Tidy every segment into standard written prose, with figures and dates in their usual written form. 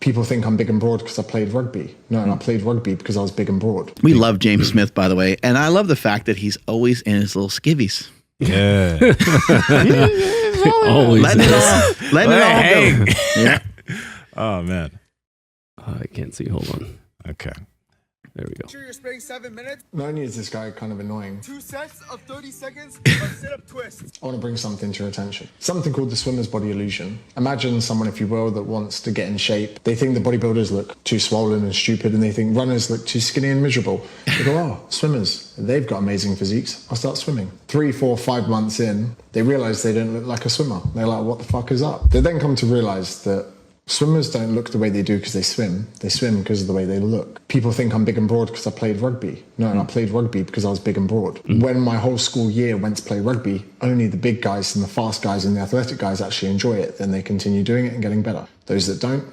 People think I'm big and broad because I played rugby. No, and I played rugby because I was big and broad. We love James Smith, by the way. And I love the fact that he's always in his little skivvies. Yeah. Always letting it all go. Yeah. Oh, man. I can't see. Hold on. Okay. There we go. Sure, you're spending 7 minutes. Not only is this guy kind of annoying, 2 sets of 30 seconds of sit-up twists. I want to bring something to your attention. Something called the swimmer's body illusion. Imagine someone, if you will, that wants to get in shape. They think the bodybuilders look too swollen and stupid, and they think runners look too skinny and miserable. They go, oh, swimmers, they've got amazing physiques. I'll start swimming. 3, 4, 5 months in, they realize they don't look like a swimmer. They're like, what the fuck is up? They then come to realize that swimmers don't look the way they do because they swim. They swim because of the way they look. People think I'm big and broad because I played rugby. No, and I played rugby because I was big and broad. When my whole school year went to play rugby, only the big guys and the fast guys and the athletic guys actually enjoy it. Then they continue doing it and getting better. Those that don't.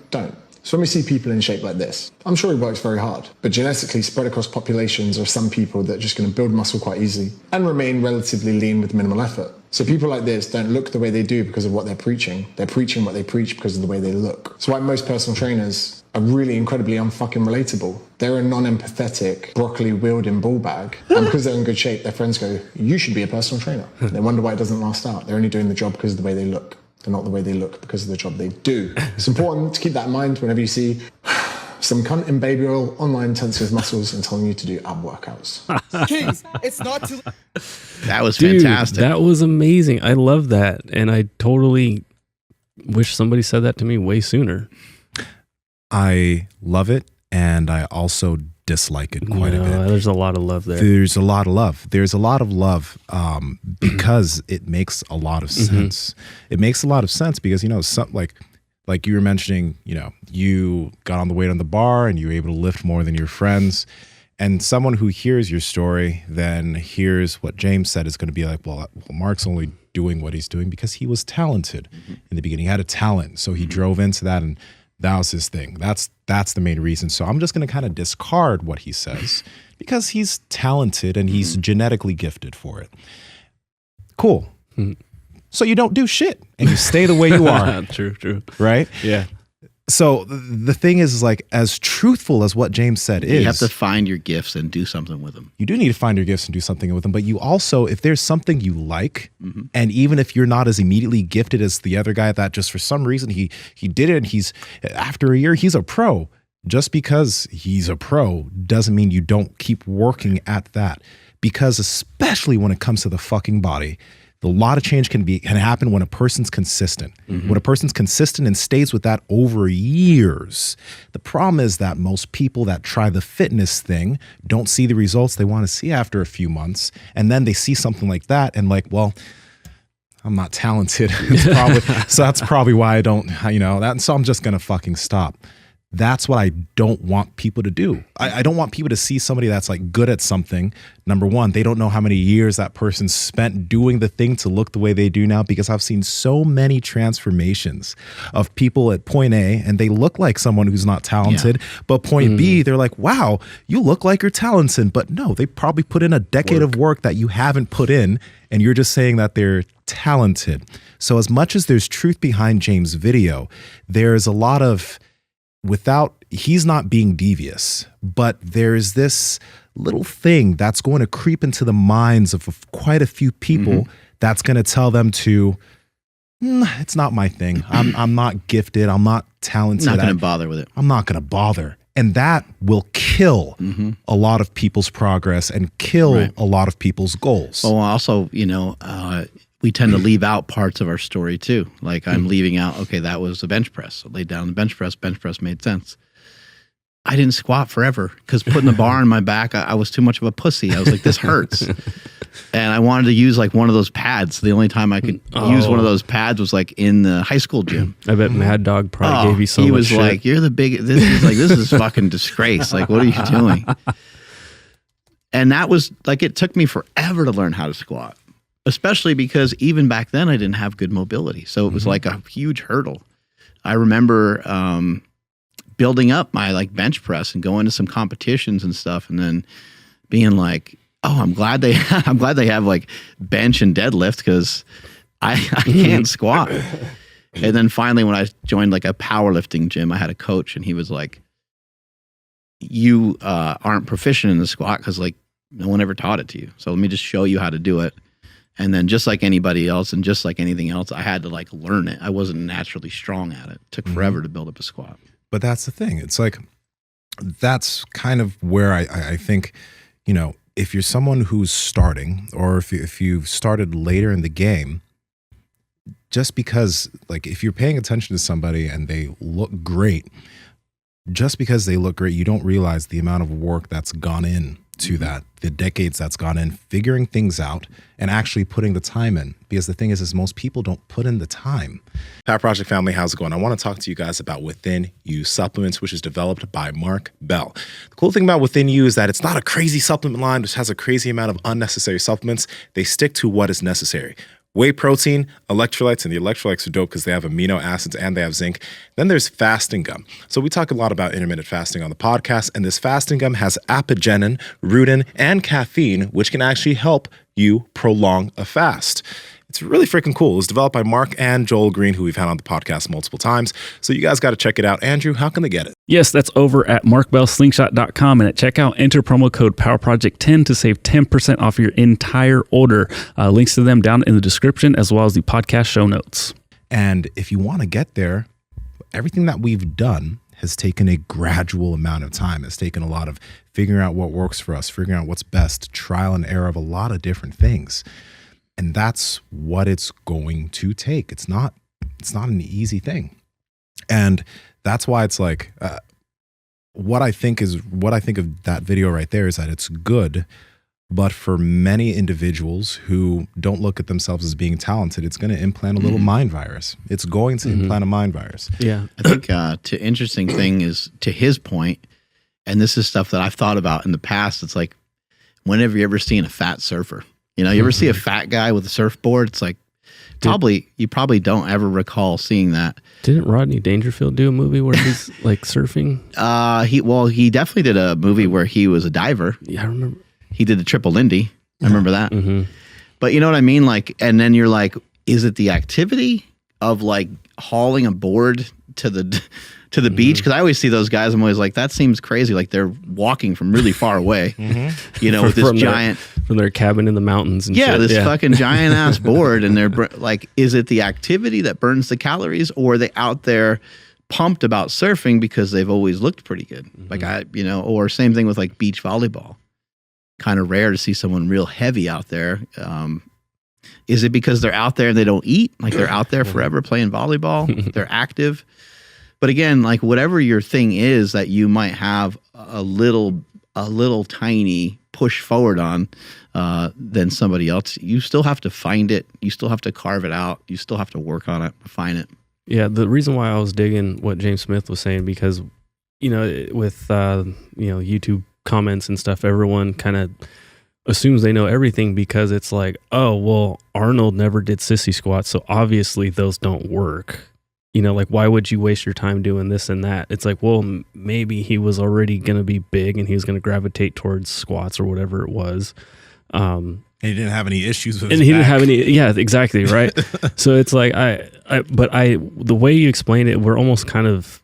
So when we see people in shape like this, I'm sure he works very hard, but genetically spread across populations are some people that are just going to build muscle quite easily and remain relatively lean with minimal effort. So people like this don't look the way they do because of what they're preaching. They're preaching what they preach because of the way they look. So why most personal trainers are really incredibly unfucking relatable. They're a non-empathetic, broccoli-wielding ball bag. And because they're in good shape, their friends go, you should be a personal trainer. They wonder why it doesn't last out. They're only doing the job because of the way they look. They're not the way they look because of the job they do. It's important to keep that in mind whenever you see some cunt in baby oil online tensing his muscles and telling you to do ab workouts. Kings, it's not too... That was Dude, fantastic. that was amazing. I love that. And I totally wish somebody said that to me way sooner. I love it, and I also dislike it quite a bit. There's a lot of love there. There's a lot of love. There's a lot of love because it makes a lot of sense. It makes a lot of sense because, you know, like you were mentioning, you know, you got on the weight on the bar and you were able to lift more than your friends. And someone who hears your story then hears what James said is going to be like, well, Mark's only doing what he's doing because he was talented in the beginning. He had a talent. So he drove into that, and that was his thing. That's the main reason. So I'm just going to kind of discard what he says because he's talented and he's genetically gifted for it. Cool. So you don't do shit and you stay the way you are. True. Right? Yeah. So the thing is like, as truthful as what James said is, you have to find your gifts and do something with them. You do need to find your gifts and do something with them, but you also, if there's something you like, and even if you're not as immediately gifted as the other guy that just for some reason he did it, and he's, after a year, he's a pro. Just because he's a pro doesn't mean you don't keep working at that. Because especially when it comes to the fucking body, a lot of change can happen when a person's consistent. When a person's consistent and stays with that over years. The problem is that most people that try the fitness thing don't see the results they want to see after a few months. And then they see something like that and like, well, I'm not talented. So that's probably why I don't, so I'm just going to fucking stop. That's what I don't want people to do. I don't want people to see somebody that's like good at something. Number one, they don't know how many years that person spent doing the thing to look the way they do now, because I've seen so many transformations of people at point A and they look like someone who's not talented, but point B, they're like, wow, you look like you're talented. But no, they probably put in a decade of work that you haven't put in, and you're just saying that they're talented. So as much as there's truth behind James' video, there's a lot of, he's not being devious, but there's this little thing that's going to creep into the minds of quite a few people that's going to tell them to, it's not my thing. I'm not gifted. I'm not talented. Not going to bother with it. I'm not going to bother. And that will kill a lot of people's progress and kill a lot of people's goals. Well, also, we tend to leave out parts of our story too. Like I'm leaving out, okay, that was a bench press. I laid down the bench press made sense. I didn't squat forever because putting the bar on my back, I was too much of a pussy. I was like, this hurts. And I wanted to use like one of those pads. The only time I could use one of those pads was like in the high school gym. I bet Mad Dog probably gave you so much shit. He was like, you're the big, this is fucking disgrace. Like, what are you doing? And that was like, it took me forever to learn how to squat. Especially because even back then I didn't have good mobility. So it was like a huge hurdle. I remember building up my like bench press and going to some competitions and stuff, and then being like, oh, I'm glad they have like bench and deadlift because I can't squat. And then finally, when I joined like a powerlifting gym, I had a coach, and he was like, "You aren't proficient in the squat because like no one ever taught it to you. So let me just show you how to do it." And then just like anybody else, and just like anything else, I had to like learn it. I wasn't naturally strong at it. It took forever to build up a squat. But that's the thing. It's like, that's kind of where I think, you know, if you're someone who's starting, or if you've started later in the game, just because, like, if you're paying attention to somebody and they look great, just because they look great, you don't realize the amount of work that's gone in to that, the decades that's gone in figuring things out and actually putting the time in. Because the thing is most people don't put in the time. Power Project family, how's it going? I want to talk to you guys about Within You Supplements, which is developed by Mark Bell. The cool thing about Within You is that it's not a crazy supplement line which has a crazy amount of unnecessary supplements. They stick to what is necessary. Whey protein, electrolytes, and the electrolytes are dope because they have amino acids and they have zinc. Then there's fasting gum. So we talk a lot about intermittent fasting on the podcast, and this fasting gum has apigenin, rutin, and caffeine, which can actually help you prolong a fast. It's really freaking cool. It was developed by Mark and Joel Green, who we've had on the podcast multiple times. So you guys got to check it out. Andrew, how can they get it? Yes, that's over at markbellslingshot.com. And at checkout, enter promo code PowerProject10 to save 10% off your entire order. Links to them down in the description, as well as the podcast show notes. And if you want to get there, everything that we've done has taken a gradual amount of time. It's taken a lot of figuring out what works for us, figuring out what's best, trial and error of a lot of different things. And that's what it's going to take. It's not an easy thing. And that's why it's like, what I think of that video right there is that it's good, but for many individuals who don't look at themselves as being talented, it's going to implant a little mind virus. It's going to implant a mind virus. Yeah. I think the interesting thing is, to his point, and this is stuff that I've thought about in the past, it's like, when have you ever seen a fat surfer? You know, you ever see a fat guy with a surfboard? It's like, you probably don't ever recall seeing that. Didn't Rodney Dangerfield do a movie where he's like surfing? He definitely did a movie where he was a diver. Yeah, I remember. He did the triple Lindy. I remember that. Mm-hmm. But you know what I mean? Like, and then you're like, is it the activity of like hauling a board to the beach? Because I always see those guys, I'm always like, that seems crazy. Like they're walking from really far away, you know, with this giant from their cabin in the mountains. And yeah, shit. this fucking giant ass board. And they're like, is it the activity that burns the calories, or are they out there pumped about surfing because they've always looked pretty good? Like or same thing with like beach volleyball. Kind of rare to see someone real heavy out there. Is it because they're out there and they don't eat? Like they're out there forever playing volleyball. They're active. But again, like whatever your thing is that you might have a little tiny push forward on than somebody else, you still have to find it. You still have to carve it out. You still have to work on it, refine it. Yeah, the reason why I was digging what James Smith was saying, because, you know, with, YouTube comments and stuff, everyone kind of assumes they know everything because it's like, oh, well, Arnold never did sissy squats, so obviously those don't work. You know, like, why would you waste your time doing this and that? It's like, well, maybe he was already going to be big and he was going to gravitate towards squats or whatever it was. And he didn't have any issues with his back. Didn't have any, yeah, exactly, right? So it's like, the way you explain it, we're almost kind of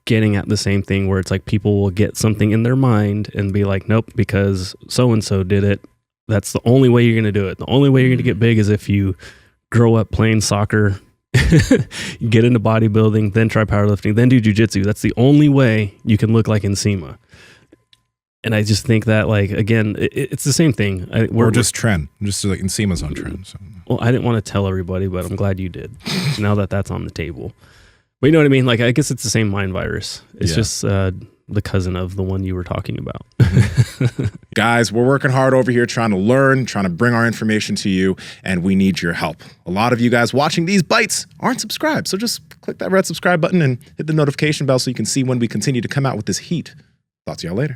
getting at the same thing where it's like people will get something in their mind and be like, nope, because so-and-so did it. That's the only way you're going to do it. The only way you're going to get big is if you grow up playing soccer, get into bodybuilding, then try powerlifting, then do jujitsu. That's the only way you can look like Nsima. And I just think that, like, again, it's the same thing. We're just trend. Just like Nsima's on trend. So. Well, I didn't want to tell everybody, but I'm glad you did. Now that that's on the table. But you know what I mean? Like, I guess it's the same mind virus. It's just the cousin of the one you were talking about. Guys, we're working hard over here trying to learn, trying to bring our information to you, and we need your help. A lot of you guys watching these bites aren't subscribed, so just click that red subscribe button and hit the notification bell so you can see when we continue to come out with this heat. Talk to y'all later.